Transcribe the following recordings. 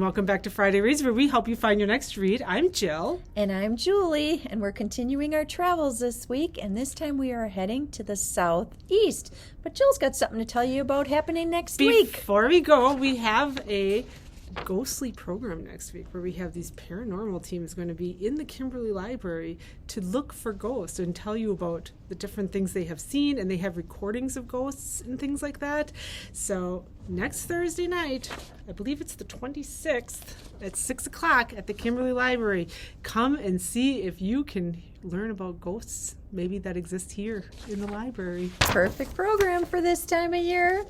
welcome back to Friday Reads, where we help you find your next read. I'm Jill. And I'm Julie, and we're continuing our travels this week, and this time we are heading to the southeast. But Jill's got something to tell you about happening next week. Before we go, we have a ghostly program next week where we have these paranormal teams going to be in the Kimberly Library to look for ghosts and tell you about the different things they have seen, and they have recordings of ghosts and things like that. So next Thursday night, I believe it's the 26th at 6 o'clock at the Kimberly Library, come and see if you can learn about ghosts maybe that exist here in the library. Perfect program for this time of year.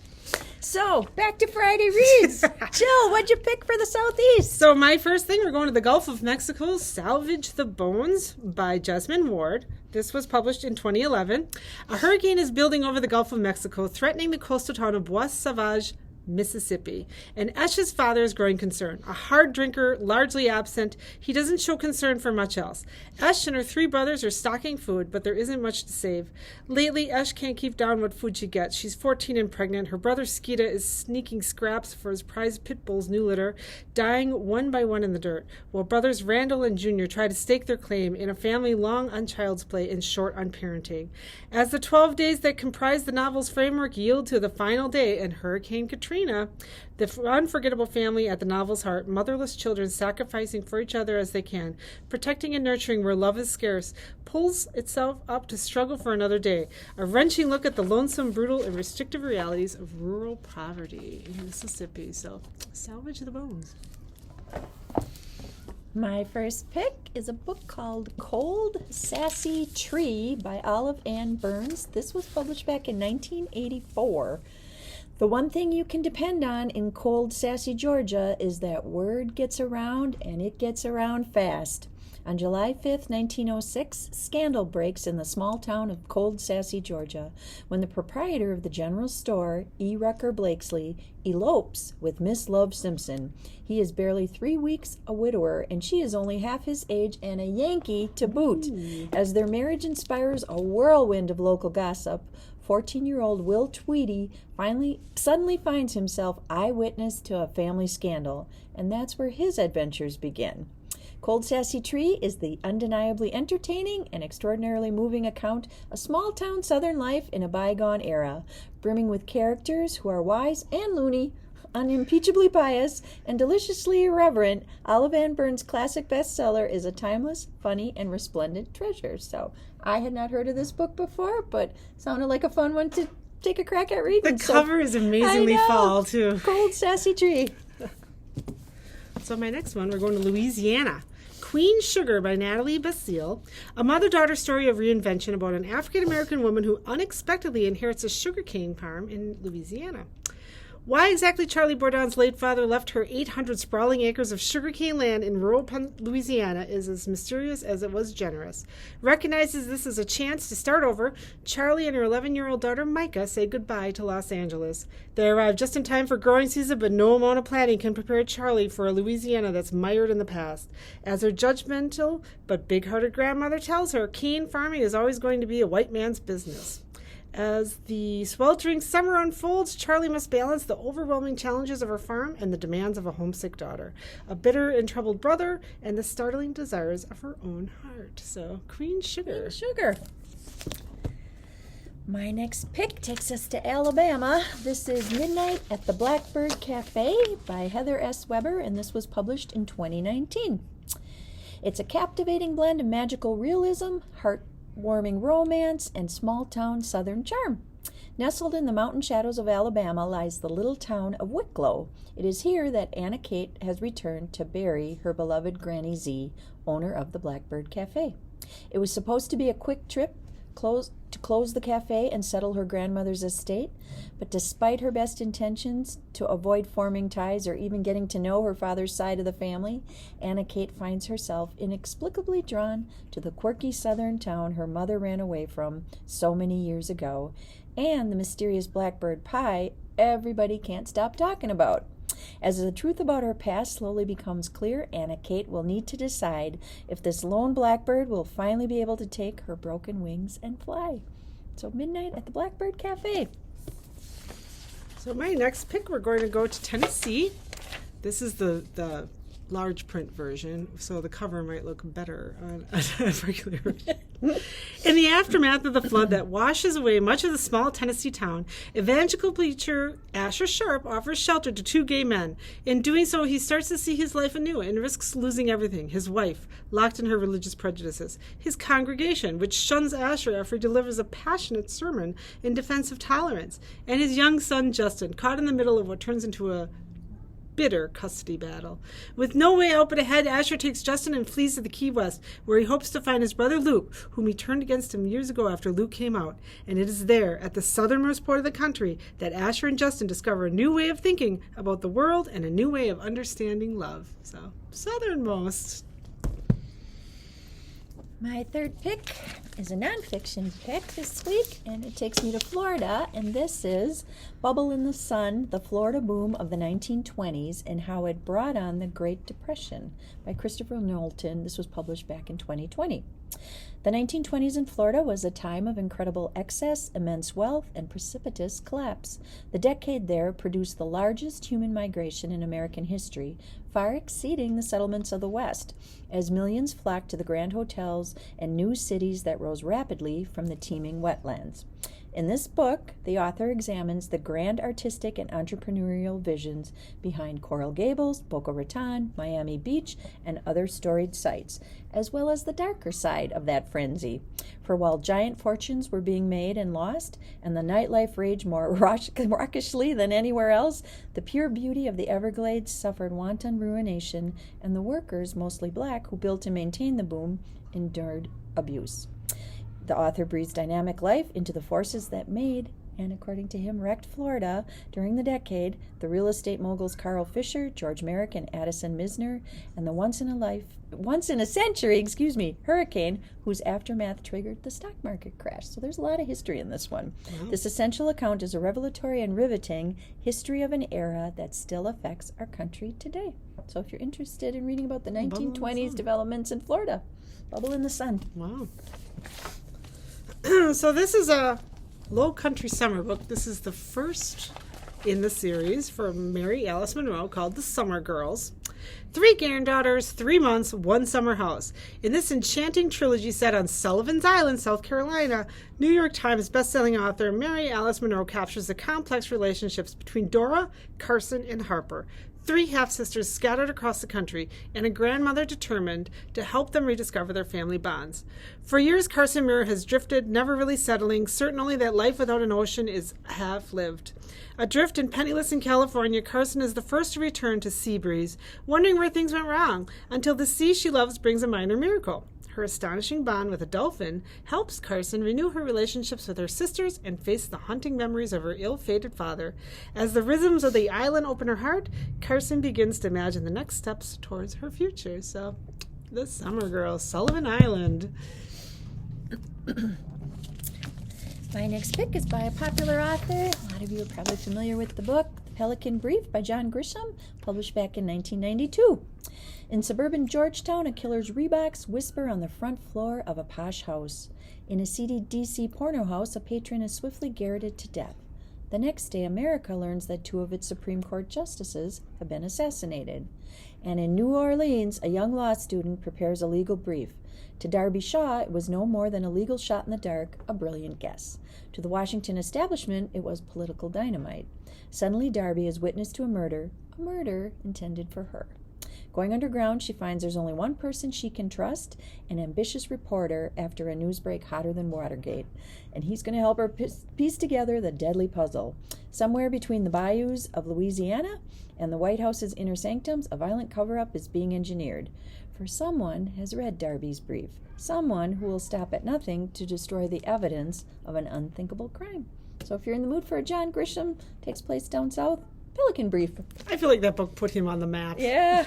So, back to Friday Reads. Jill, what'd you pick for the Southeast? So my first thing, we're going to the Gulf of Mexico, Salvage the Bones by Jesmyn Ward. This was published in 2011. A hurricane is building over the Gulf of Mexico, threatening the coastal town of Bois Sauvage, Mississippi. And Esh's father is growing concerned. A hard drinker, largely absent, he doesn't show concern for much else. Esh and her 3 brothers are stocking food, but there isn't much to save. Lately, Esh can't keep down what food she gets. She's 14 and pregnant. Her brother Skeeta is sneaking scraps for his prized pit bull's new litter, dying one by one in the dirt, while brothers Randall and Junior try to stake their claim in a family long on child's play and short on parenting. As the 12 days that comprise the novel's framework yield to the final day and Hurricane Katrina, the unforgettable family at the novel's heart, motherless children sacrificing for each other as they can, protecting and nurturing where love is scarce, pulls itself up to struggle for another day. A wrenching look at the lonesome, brutal, and restrictive realities of rural poverty in Mississippi. So, Salvage the Bones. My first pick is a book called Cold Sassy Tree by Olive Ann Burns. This was published back in 1984. The one thing you can depend on in cold, sassy Georgia is that word gets around, and it gets around fast. On July 5th, 1906, scandal breaks in the small town of Cold, Sassy, Georgia, when the proprietor of the general store, E. Rucker Blakesley, elopes with Miss Love Simpson. He is barely 3 weeks a widower, and she is only half his age and a Yankee to boot. As their marriage inspires a whirlwind of local gossip, 14-year-old Will Tweedy suddenly finds himself eyewitness to a family scandal, and that's where his adventures begin. Cold Sassy Tree is the undeniably entertaining and extraordinarily moving account of small-town southern life in a bygone era, brimming with characters who are wise and loony, unimpeachably pious, and deliciously irreverent. Olive Ann Burns' classic bestseller is a timeless, funny, and resplendent treasure. So I had not heard of this book before, but sounded like a fun one to take a crack at reading. The cover is amazingly fall, too. Cold Sassy Tree. So my next one, we're going to Louisiana. Queen Sugar by Natalie Basile, a mother-daughter story of reinvention about an African-American woman who unexpectedly inherits a sugarcane farm in Louisiana. Why exactly Charlie Bourdon's late father left her 800 sprawling acres of sugarcane land in rural Louisiana is as mysterious as it was generous. Recognizes this as a chance to start over, Charlie and her 11-year-old daughter Micah say goodbye to Los Angeles. They arrive just in time for growing season, but no amount of planning can prepare Charlie for a Louisiana that's mired in the past. As her judgmental but big-hearted grandmother tells her, cane farming is always going to be a white man's business. As the sweltering summer unfolds, Charlie must balance the overwhelming challenges of her farm and the demands of a homesick daughter, a bitter and troubled brother, and the startling desires of her own heart. So, Queen Sugar. Queen Sugar. My next pick takes us to Alabama. This is Midnight at the Blackbird Cafe by Heather S. Weber, and this was published in 2019. It's a captivating blend of magical realism, heartwarming romance, and small-town southern charm. Nestled in the mountain shadows of Alabama lies the little town of Wicklow. It is here that Anna Kate has returned to bury her beloved Granny Z, owner of the Blackbird Cafe. It was supposed to be a quick trip to close the cafe and settle her grandmother's estate, but despite her best intentions to avoid forming ties or even getting to know her father's side of the family, Anna Kate finds herself inexplicably drawn to the quirky southern town her mother ran away from so many years ago, and the mysterious blackbird pie everybody can't stop talking about. As the truth about her past slowly becomes clear, Anna Kate will need to decide if this lone blackbird will finally be able to take her broken wings and fly. So Midnight at the Blackbird Cafe. So my next pick, we're going to go to Tennessee. This is the large print version, so the cover might look better on a regular. In the aftermath of the flood that washes away much of the small Tennessee town, evangelical preacher Asher Sharp offers shelter to two gay men. In doing so, he starts to see his life anew and risks losing everything: his wife, locked in her religious prejudices; his congregation, which shuns Asher after he delivers a passionate sermon in defense of tolerance; and his young son Justin, caught in the middle of what turns into a bitter custody battle. With no way out but ahead, Asher takes Justin and flees to the Key West, where he hopes to find his brother Luke, whom he turned against him years ago after Luke came out. And it is there, at the southernmost part of the country, that Asher and Justin discover a new way of thinking about the world and a new way of understanding love. So, southernmost. My third pick is a nonfiction pick this week, and it takes me to Florida, and this is Bubble in the Sun, the Florida Boom of the 1920s and How It Brought on the Great Depression by Christopher Knowlton. This was published back in 2020. The 1920s in Florida was a time of incredible excess, immense wealth, and precipitous collapse. The decade there produced the largest human migration in American history, far exceeding the settlements of the West, as millions flocked to the grand hotels and new cities that rose rapidly from the teeming wetlands. In this book, the author examines the grand artistic and entrepreneurial visions behind Coral Gables, Boca Raton, Miami Beach, and other storied sites, as well as the darker side of that frenzy. For while giant fortunes were being made and lost, and the nightlife raged more raucously than anywhere else, the pure beauty of the Everglades suffered wanton ruination, and the workers, mostly black, who built and maintained the boom, endured abuse. The author breathes dynamic life into the forces that made, and according to him, wrecked Florida during the decade: the real estate moguls Carl Fisher, George Merrick, and Addison Misner, and the once in a century hurricane whose aftermath triggered the stock market crash. So there's a lot of history in this one. Wow. This essential account is a revelatory and riveting history of an era that still affects our country today. So if you're interested in reading about the 1920s developments in Florida, Bubble in the Sun. Wow. So this is a Low Country Summer book. This is the first in the series from Mary Alice Monroe, called The Summer Girls. 3 granddaughters, 3 months, 1 summer house. In this enchanting trilogy set on Sullivan's Island, South Carolina, New York Times bestselling author Mary Alice Monroe captures the complex relationships between Dora, Carson, and Harper, 3 half-sisters scattered across the country, and a grandmother determined to help them rediscover their family bonds. For years, Carson Muir has drifted, never really settling, certain only that life without an ocean is half-lived. Adrift and penniless in California, Carson is the first to return to Seabreeze, wondering where things went wrong, until the sea she loves brings a minor miracle. Her astonishing bond with a dolphin helps Carson renew her relationships with her sisters and face the haunting memories of her ill-fated father. As the rhythms of the island open her heart, Carson begins to imagine the next steps towards her future. So, The Summer Girls, Sullivan Island. My next pick is by a popular author. A lot of you are probably familiar with the book, The Pelican Brief by John Grisham, published back in 1992. In suburban Georgetown, a killer's Reeboks whisper on the front floor of a posh house. In a seedy D.C. porno house, a patron is swiftly garroted to death. The next day, America learns that 2 of its Supreme Court justices have been assassinated. And in New Orleans, a young law student prepares a legal brief. To Darby Shaw, it was no more than a legal shot in the dark, a brilliant guess. To the Washington establishment, it was political dynamite. Suddenly, Darby is witness to a murder intended for her. Going underground, she finds there's only one person she can trust, an ambitious reporter after a news break hotter than Watergate. And he's going to help her piece together the deadly puzzle. Somewhere between the bayous of Louisiana and the White House's inner sanctums, a violent cover-up is being engineered. For someone has read Darby's brief. Someone who will stop at nothing to destroy the evidence of an unthinkable crime. So if you're in the mood for a John Grisham, takes place down south, Pelican Brief. I feel like that book put him on the map. Yeah.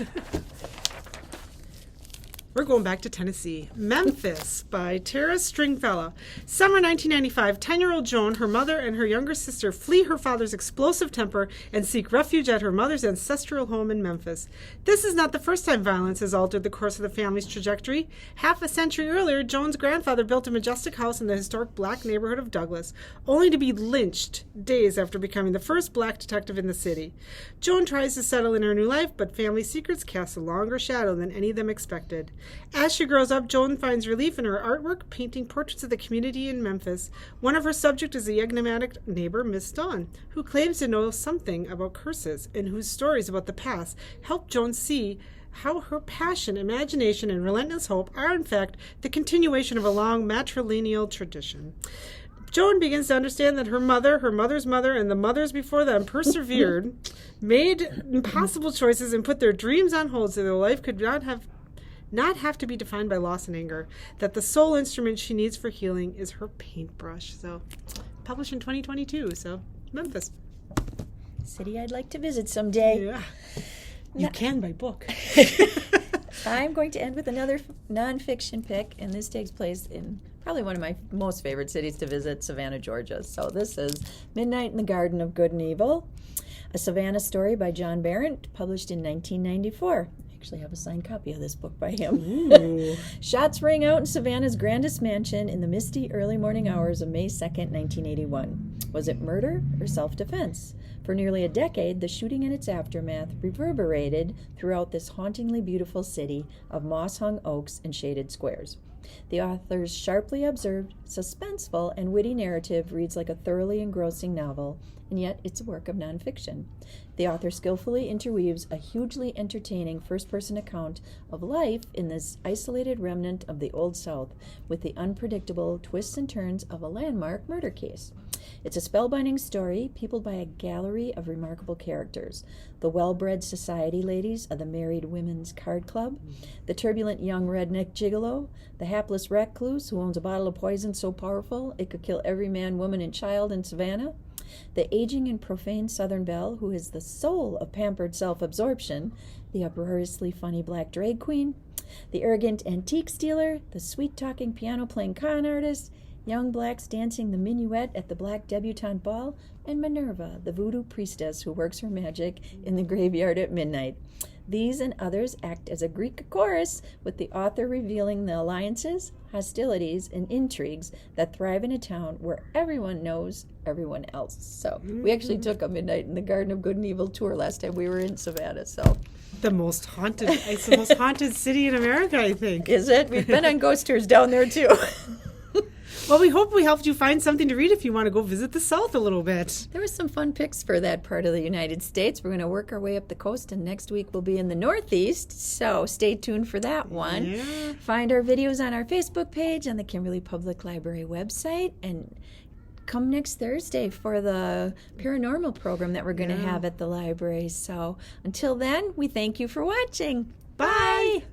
We're going back to Tennessee. Memphis by Tara Stringfellow. Summer 1995, 10-year-old Joan, her mother, and her younger sister flee her father's explosive temper and seek refuge at her mother's ancestral home in Memphis. This is not the first time violence has altered the course of the family's trajectory. Half a century earlier, Joan's grandfather built a majestic house in the historic black neighborhood of Douglas, only to be lynched days after becoming the first black detective in the city. Joan tries to settle in her new life, but family secrets cast a longer shadow than any of them expected. As she grows up, Joan finds relief in her artwork, painting portraits of the community in Memphis. One of her subjects is the enigmatic neighbor, Miss Dawn, who claims to know something about curses and whose stories about the past help Joan see how her passion, imagination, and relentless hope are, in fact, the continuation of a long matrilineal tradition. Joan begins to understand that her mother, her mother's mother, and the mothers before them persevered, made impossible choices, and put their dreams on hold so their life could not have to be defined by loss and anger, that the sole instrument she needs for healing is her paintbrush. So, published in 2022, so Memphis. City I'd like to visit someday. Yeah. You can by book. I'm going to end with another nonfiction pick, and this takes place in probably one of my most favorite cities to visit, Savannah, Georgia. So this is Midnight in the Garden of Good and Evil, a Savannah story by John Berendt, published in 1994. I actually have a signed copy of this book by him. Shots rang out in Savannah's grandest mansion in the misty early morning hours of May 2nd, 1981. Was it murder or self-defense? For nearly a decade, the shooting and its aftermath reverberated throughout this hauntingly beautiful city of moss-hung oaks and shaded squares. The author's sharply observed, suspenseful, and witty narrative reads like a thoroughly engrossing novel, and yet it's a work of nonfiction. The author skillfully interweaves a hugely entertaining first-person account of life in this isolated remnant of the Old South with the unpredictable twists and turns of a landmark murder case. It's a spellbinding story peopled by a gallery of remarkable characters. The well-bred society ladies of the Married Women's Card Club, the turbulent young redneck gigolo, the hapless recluse who owns a bottle of poison so powerful it could kill every man, woman, and child in Savannah, the aging and profane Southern belle who is the soul of pampered self-absorption, the uproariously funny black drag queen, the arrogant antique stealer, the sweet-talking piano-playing con artist, young blacks dancing the minuet at the black debutante ball, and Minerva, the voodoo priestess who works her magic in the graveyard at midnight. These and others act as a Greek chorus, with the author revealing the alliances, hostilities, and intrigues that thrive in a town where everyone knows everyone else. So we actually took a Midnight in the Garden of Good and Evil tour last time we were in Savannah. So It's the most haunted city in America, I think. Is it? We've been on ghost tours down there too. Well, we hope we helped you find something to read if you want to go visit the South a little bit. There were some fun picks for that part of the United States. We're going to work our way up the coast, and next week we'll be in the Northeast, so stay tuned for that one. Yeah. Find our videos on our Facebook page, on the Kimberly Public Library website, and come next Thursday for the paranormal program that we're going to have at the library. So until then, we thank you for watching. Bye!